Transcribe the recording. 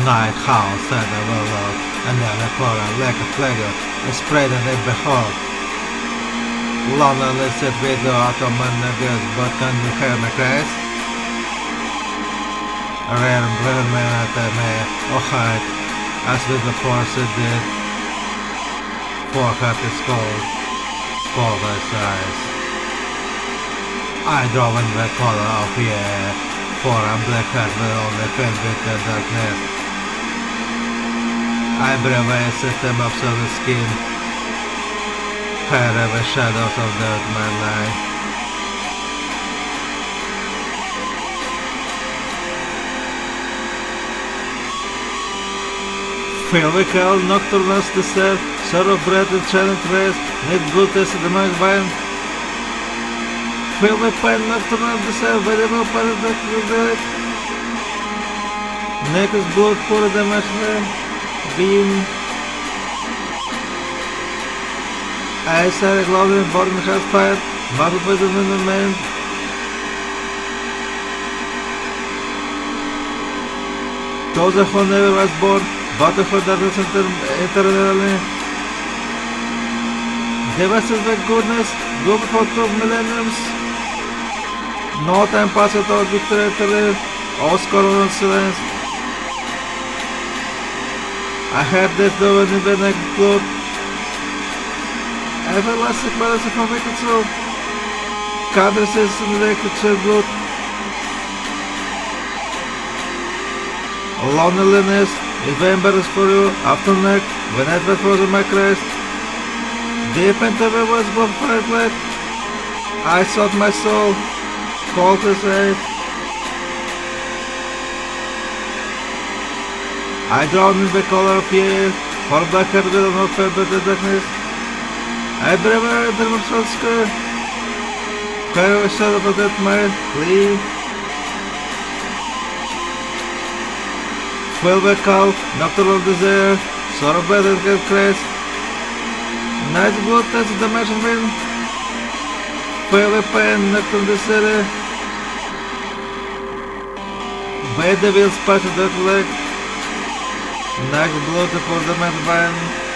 Night house and a willow, and then a color like a flagon, and spread and they behold. London listed video atom and the good, but can you hear me cries? A rare blur man at the may, or hide, as with the force it did. Forehead is cold, father's eyes. I drove in the color of the air, for a black hat will only filled with the darkness. I breathe a system of the skin, hair over shadows of dirt man lie. Feel the cold nocturnal desert, sort of bread and challenge race, need good as the mind vine. Feel the pain nocturnal desert, very well paradox with it. Neck is blood for the machine, beam. Eyes are glowing, born has fire, battle by the man. Those who never was born. But for that is eternally. Give us the goodness, good for 2 millenniums. No time passed out victory to live, all scorn and silence. I heard this door in the neck blood. Everlasting balance of wicked soul. Cadresses in the wicked blood. Loneliness. If embers for you, after neck, when it was in my Christ. Deep into the was blood fireplace. I sought my soul, called his aid. I drowned in the color of year, for blacker will not further the darkness. I breathe a dream of soul square. Where a shadow of that mind, leave. Feel the cold, nocturnal desire, sort of better get crest. Night blood touch the mansion wind. Feel the pain, nocturnal desire. By the wheels patch that leg. Night blood for the man vine.